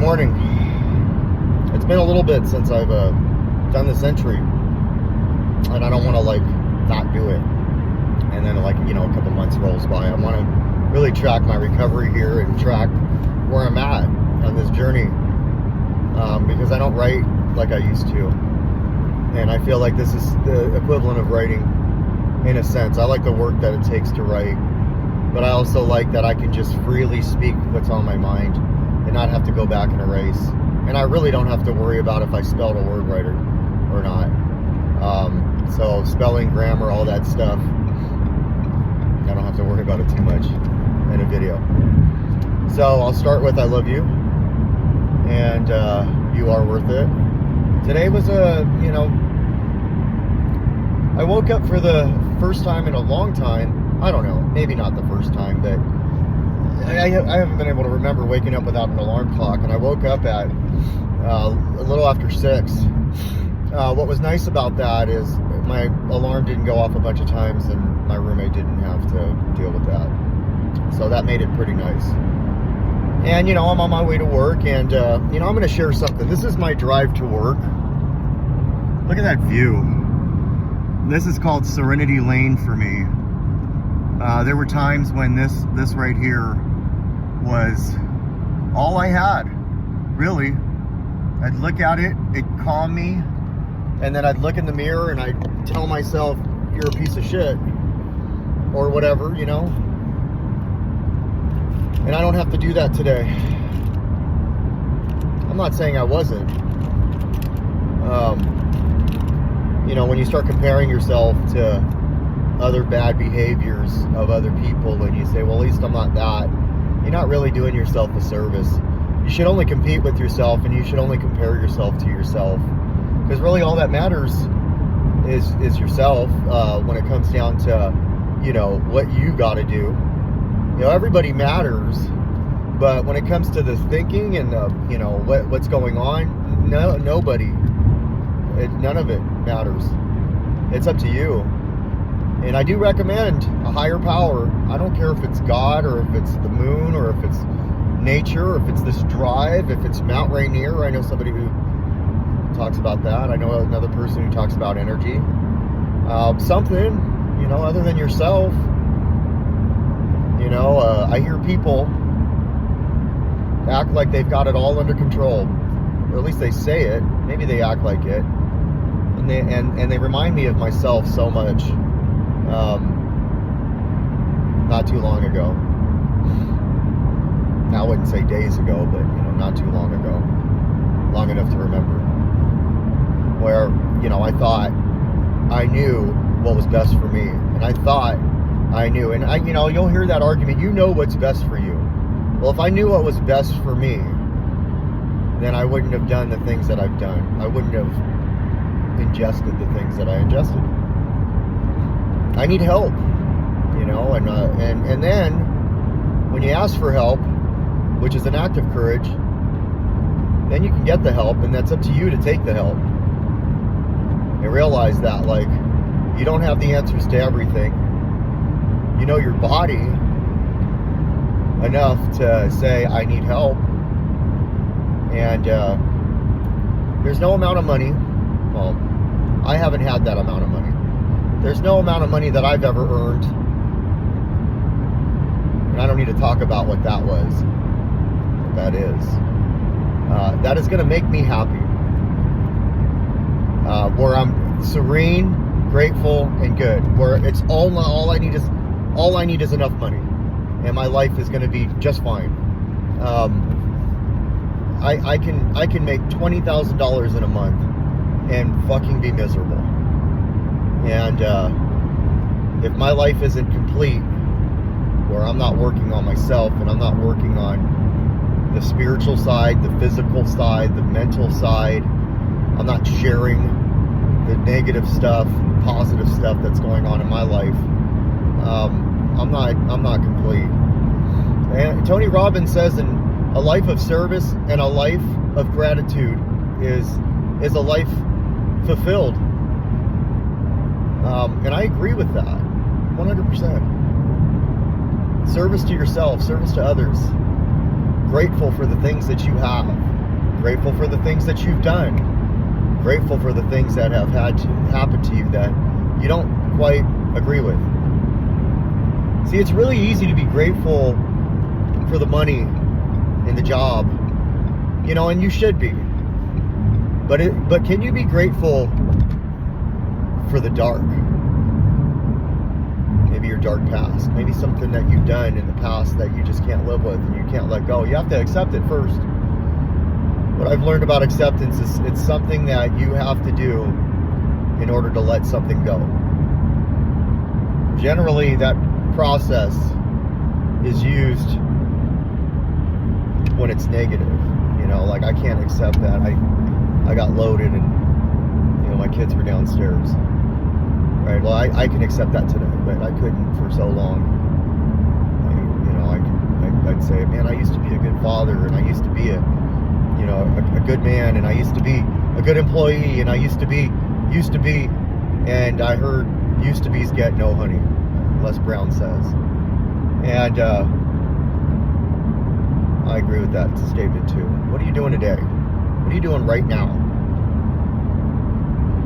morning. It's been a little bit since I've done this entry, and I don't want to like not do it. And then like, you know, a couple months rolls by. I want to really track my recovery here and track where I'm at on this journey, because I don't write like I used to, and I feel like this is the equivalent of writing in a sense. I like the work that it takes to write, but I also like that I can just freely speak what's on my mind and not have to go back and erase. And I really don't have to worry about if I spelled a word right or not. So spelling, grammar, all that stuff, I don't have to worry about it too much in a video. So I'll start with I love you, and you are worth it. Today was I woke up for the first time in a long time. I don't know, maybe not the first time, but I haven't been able to remember waking up without an alarm clock, and I woke up at a little after 6. What was nice about that is my alarm didn't go off a bunch of times, and my roommate didn't have to deal with that. So that made it pretty nice. And, you know, I'm on my way to work, and, you know, I'm going to share something. This is my drive to work. Look at that view. This is called Serenity Lane for me. There were times when this right here was all I had, really. I'd look at it, it'd calm me, and then I'd look in the mirror and I'd tell myself, you're a piece of shit, or whatever, you know. And I don't have to do that today. I'm not saying I wasn't. You know, when you start comparing yourself to other bad behaviors of other people, and you say, well, at least I'm not that, you're not really doing yourself a service. You should only compete with yourself, and you should only compare yourself to yourself, because really all that matters is yourself. When it comes down to, you know, what you got to do. You know, everybody matters, but when it comes to the thinking and the, you know, what's going on, nobody, none of it matters. It's up to you. And I do recommend a higher power. I don't care if it's God, or if it's the moon, or if it's nature, or if it's this drive, if it's Mount Rainier. I know somebody who talks about that. I know another person who talks about energy. Something, you know, other than yourself. You know, I hear people act like they've got it all under control, or at least they say it. Maybe they act like it, and they remind me of myself so much. Not too long ago. Now, I wouldn't say days ago, but, you know, not too long ago. Long enough to remember. Where, you know, I thought I knew what was best for me, and I thought I knew, and you know, you'll hear that argument, you know what's best for you. Well, if I knew what was best for me, then I wouldn't have done the things that I've done. I wouldn't have ingested the things that I ingested. I need help, you know, and then when you ask for help, which is an act of courage, then you can get the help, and that's up to you to take the help. And realize that, like, you don't have the answers to everything. You know your body enough to say, I need help. And there's no amount of money. Well, I haven't had that amount of money. There's no amount of money that I've ever earned. And I don't need to talk about what that was. What that is. That is going to make me happy. Where I'm serene, grateful, and good. Where it's all I need is enough money, and my life is going to be just fine. I can make $20,000 in a month and fucking be miserable. And if my life isn't complete, where I'm not working on myself, and I'm not working on the spiritual side, the physical side, the mental side, I'm not sharing the negative stuff, positive stuff that's going on in my life, I'm not complete. And Tony Robbins says, a life of service and a life of gratitude is a life fulfilled. And I agree with that 100%. Service to yourself, service to others, grateful for the things that you have, Grateful for the things that you've done. Grateful for the things that have had to happen to you that you don't quite agree with. See, it's really easy to be grateful for the money and the job, and you should be. But can you be grateful for the dark? Maybe your dark past. Maybe something that you've done in the past that you just can't live with and you can't let go. You have to accept it first. What I've learned about acceptance is it's something that you have to do in order to let something go. Generally, that process is used when it's negative. Like I can't accept that. I got loaded and my kids were downstairs. Right? Well, I can accept that today, but I couldn't for so long. I'd say, man, I used to be a good father, and I used to be a good man, and I used to be a good employee, and I used to be, and I heard used to be's get no honey, Les Brown says. And I agree with that statement too. What are you doing today? What are you doing right now?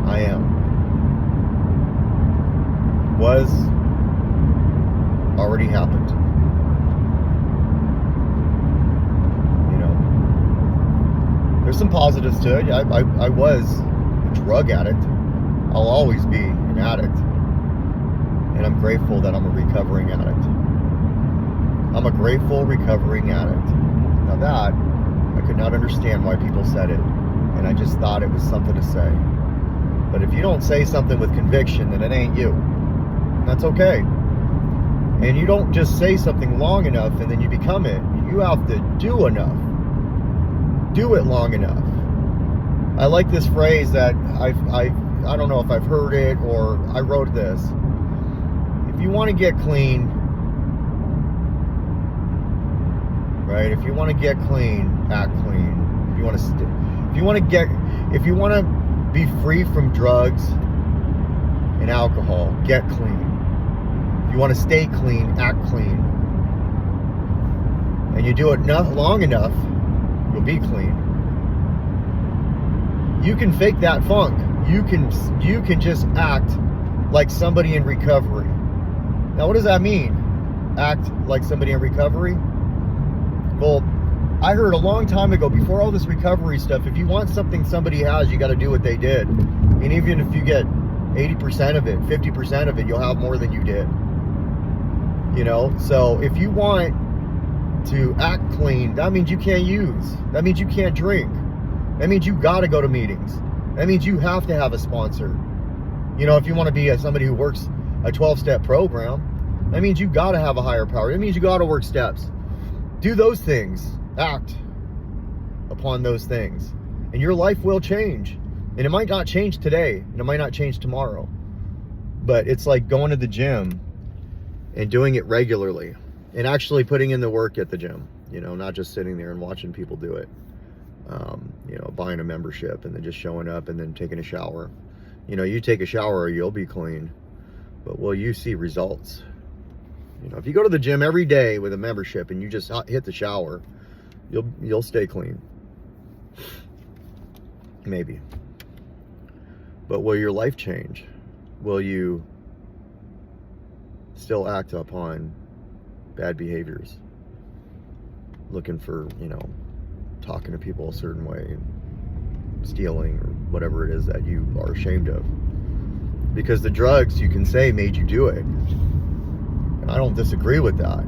I am. Was already happened. There's some positives to it. I was a drug addict. I'll always be an addict. And I'm grateful that I'm a recovering addict. I'm a grateful recovering addict. Now that, I could not understand why people said it. And I just thought it was something to say. But if you don't say something with conviction, then it ain't you. And that's okay. And you don't just say something long enough and then you become it. You have to do enough. Do it long enough. I like this phrase that I don't know if I've heard it or I wrote this. If you want to get clean, right? If you want to get clean, act clean. If you want to be free from drugs and alcohol, get clean. If you want to stay clean, act clean. And you do it long enough, you'll be clean. You can fake that funk. You can just act like somebody in recovery. Now, what does that mean? Act like somebody in recovery? Well, I heard a long time ago, before all this recovery stuff, if you want something somebody has, you got to do what they did. And even if you get 80% of it, 50% of it, you'll have more than you did. So if you want to act clean, that means you can't use. That means you can't drink. That means you got to go to meetings. That means you have to have a sponsor. If you want to be somebody who works a 12-step program, that means you got to have a higher power. That means you got to work steps. Do those things. Act upon those things. And your life will change. And it might not change today. And it might not change tomorrow. But it's like going to the gym and doing it regularly. And actually putting in the work at the gym. Not just sitting there and watching people do it. Buying a membership and then just showing up and then taking a shower. You take a shower, you'll be clean. But will you see results? If you go to the gym every day with a membership and you just hit the shower, you'll stay clean. Maybe. But will your life change? Will you still act upon bad behaviors? Looking for, talking to people a certain way, stealing, or whatever it is that you are ashamed of. Because the drugs, you can say, made you do it. And I don't disagree with that.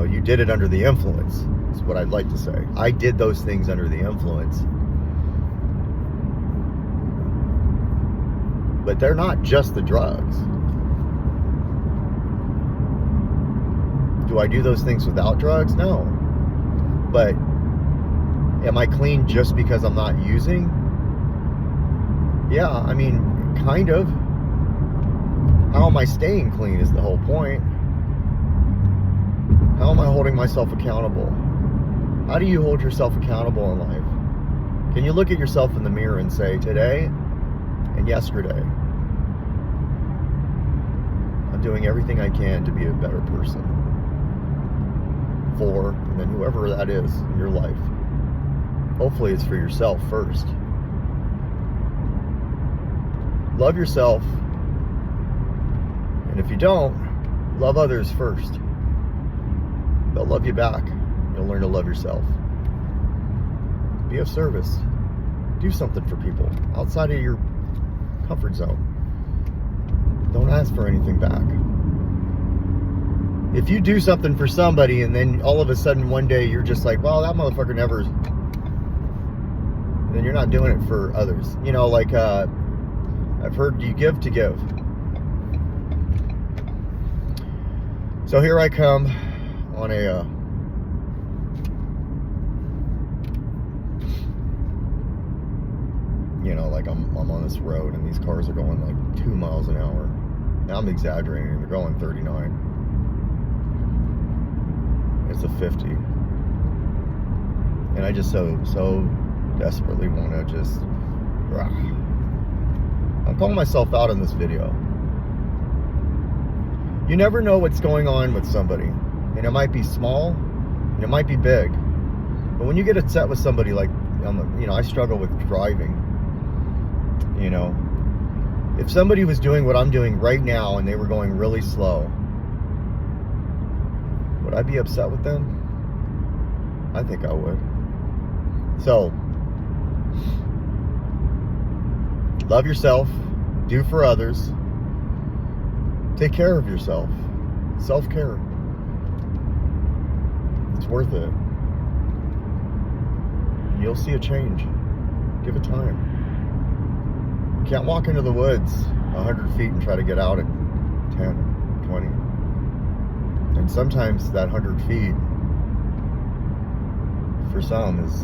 You did it under the influence, is what I'd like to say. I did those things under the influence. But they're not just the drugs. Do I do those things without drugs? No. But am I clean just because I'm not using? Yeah, kind of. How am I staying clean is the whole point. How am I holding myself accountable? How do you hold yourself accountable in life? Can you look at yourself in the mirror and say, today and yesterday, I'm doing everything I can to be a better person for, and then whoever that is in your life. hopefully it's for yourself first. Love yourself. And if you don't, love others first. They'll love you back. You'll learn to love yourself. Be of service. Do something for people outside of your comfort zone. Don't ask for anything back. If you do something for somebody and then all of a sudden one day you're just like, well, that motherfucker never, then you're not doing it for others. You know, like I've heard you give to give. So here I come on a you know, like I'm on this road and these cars are going like 2 miles an hour. Now I'm exaggerating, they're going 39. It's a 50. And I just so desperately want to just, I'm calling myself out in this video. You never know what's going on with somebody. And it might be small, and it might be big. But when you get upset with somebody, like, you know, I struggle with driving. You know, if somebody was doing what I'm doing right now and they were going really slow, would I be upset with them? I think I would. So, love yourself, do for others, take care of yourself, self-care. It's worth it. You'll see a change. Give it time. You can't walk into the woods 100 feet and try to get out at 10, 20. And sometimes that 100 feet, for some, is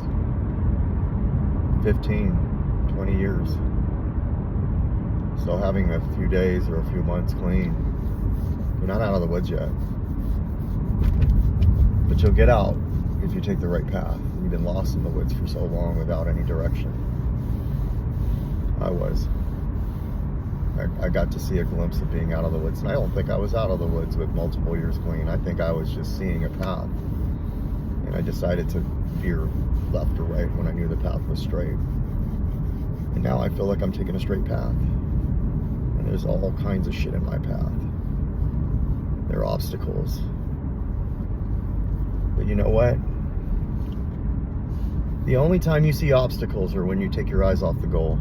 15, 20 years. So having a few days or a few months clean, you're not out of the woods yet. But you'll get out if you take the right path. You've been lost in the woods for so long without any direction. I was. I got to see a glimpse of being out of the woods, and I don't think I was out of the woods with multiple years clean. I think I was just seeing a path, and I decided to veer left or right when I knew the path was straight. And now I feel like I'm taking a straight path, and there's all kinds of shit in my path. There are obstacles, but you know what? The only time you see obstacles are when you take your eyes off the goal.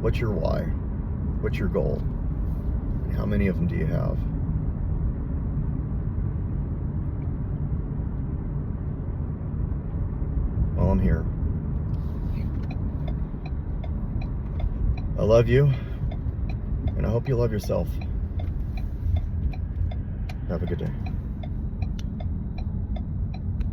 What's your why? What's your goal? And how many of them do you have? Well, I'm here. I love you, and I hope you love yourself. Have a good day.